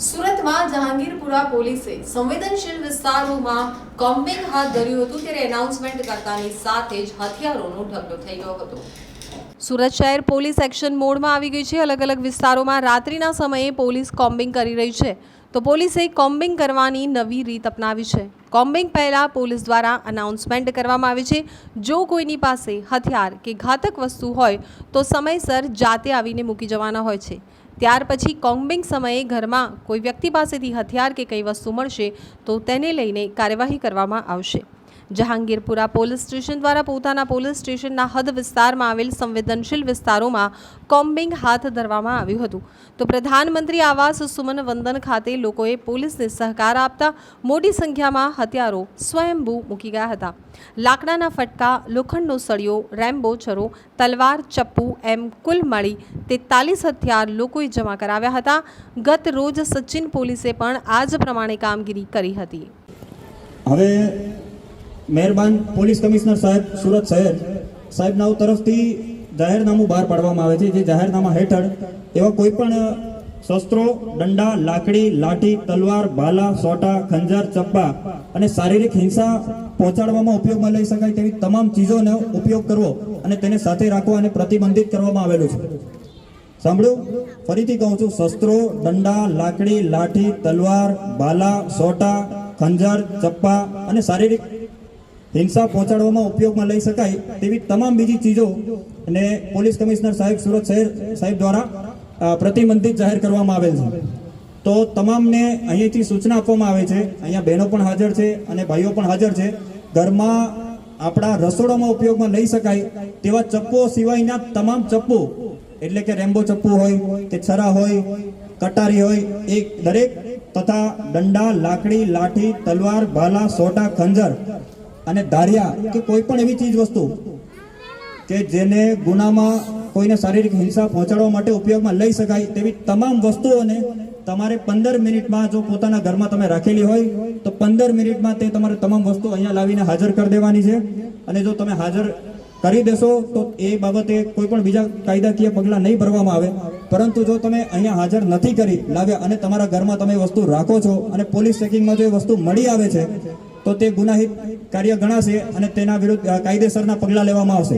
સુરતમાં જહાંગીરપુરા પોલીસે સંવેદનશીલ વિસ્તારોમાં કોમ્બિંગ હાથ ધર્યું હતું ત્યારે એનાઉન્સમેન્ટ કરતાની સાથે જ હથિયારોનો ઢગલો થઈ ગયો હતો। સુરત શહેર પોલીસ એક્શન મોડમાં આવી ગઈ છે। અલગ અલગ વિસ્તારોમાં રાત્રિના સમયે પોલીસ કોમ્બિંગ કરી રહી છે તો પોલીસે કોમ્બિંગ કરવાની નવી રીત અપનાવી છે। કોમ્બિંગ પહેલા પોલીસ દ્વારા અનાઉન્સમેન્ટ કરવામાં આવે છે। જો કોઈની પાસે હથિયાર કે ઘાતક વસ્તુ હોય તો સમયસર જાતે આવીને મૂકી જવાના હોય છે। ત્યાર પછી કોમ્બિંગ સમયે ઘરમાં કોઈ વ્યક્તિ પાસેથી હથિયાર કે કઈ વસ્તુ મળશે તો તેને લઈને કાર્યવાહી કરવામાં આવશે। જહાંગીરપુરા પોલીસ સ્ટેશન દ્વારા પોતાના પોલીસ સ્ટેશનના હદ વિસ્તારમાં આવેલ સંવેદનશીલ વિસ્તારોમાં કોમ્બિંગ હાથ ધરવામાં આવ્યું હતું તો પ્રધાનમંત્રી આવાસ સુમન વંદન ખાતે લોકોએ પોલીસને સહકાર આપતા મોટી સંખ્યામાં હથિયારો સ્વયંભૂ મૂકી ગયા હતા। લાકડાના ફટકા, લોખંડનો સળિયો, રેમ્બો છરો, તલવાર, ચપ્પુ એમ કુલ મળી 43 હથિયાર લોકોએ જમા કરાવ્યા હતા। ગત રોજ સચિન પોલીસે પણ આ જ પ્રમાણે કામગીરી કરી હતી। હવે મહેરબાન પોલીસ કમિશનર સાહેબ સુરત શહેર સાહેબના તરફથી જાહેરનામું બહાર પાડવામાં આવે છે। જે જાહેરનામા હેઠળ એવા કોઈ પણ શસ્ત્રો, દંડા, લાકડી, લાઠી, તલવાર, ભાલા, સોટા, ખંજર, ચપ્પા અને શારીરિક હિંસા પહોંચાડવામાં ઉપયોગમાં લઈ શકાય તેવી તમામ ચીજોનો ઉપયોગ કરવો અને તેને સાથે રાખવા અને પ્રતિબંધિત કરવામાં આવેલું છે। સાંભળ્યું? ફરીથી કહું છું, શસ્ત્રો, દંડા, લાકડી, લાઠી, તલવાર, ભાલા, સોટા, ખંજર, ચપ્પા અને શારીરિક હિંસા પહોંચાડવામાં ઉપયોગમાં લઈ શકાય તેવી તમામ બીજી ચીજો અને પોલીસ કમિશનર સાહેબ સુરત શહેર સાહેબ દ્વારા પ્રતિબંધિત જાહેર કરવામાં આવેલ છે। તો તમામને અહીંયાથી સૂચના આપવામાં આવે છે। અહીંયા બહેનો પણ હાજર છે અને ભાઈઓ પણ હાજર છે। ઘરમાં આપણા રસોડામાં ઉપયોગમાં લઈ શકાય તેવા ચપ્પુઓ સિવાયના તમામ ચપ્પુ, એટલે કે રેમ્બો ચપ્પુ હોય કે છરા હોય, કટારી હોય, એ દરેક તથા દંડા, લાકડી, લાઠી, તલવાર, ભાલા, સોટા, ખંજર અને ધારિયા કે કોઈ પણ એવી ચીજ વસ્તુ કે જેને ગુનામાં કોઈને શારીરિક હિંસા પહોંચાડવા માટે ઉપયોગમાં લઈ શકાય તેવી તમામ વસ્તુઓને તમારે 15 મિનિટમાં, જો પોતાના ઘરમાં તમે રાખેલી હોય તો 15 મિનિટમાં તે તમારે તમામ વસ્તુ અહીંયા લાવીને હાજર કરી દેવાની છે। અને જો તમે હાજર કરી દેશો તો એ બાબતે કોઈ પણ બીજા કાયદાકીય પગલાં નહીં ભરવામાં આવે। પરંતુ જો તમે અહીંયા હાજર નથી કરી લાવ્યા અને તમારા ઘરમાં તમે વસ્તુ રાખો છો અને પોલીસ ચેકિંગમાં જો એ વસ્તુ મળી આવે છે તો તે ગુનાહિત કાર્ય ગણાશે અને તેના વિરુદ્ધ કાયદેસરના પગલાં લેવામાં આવશે।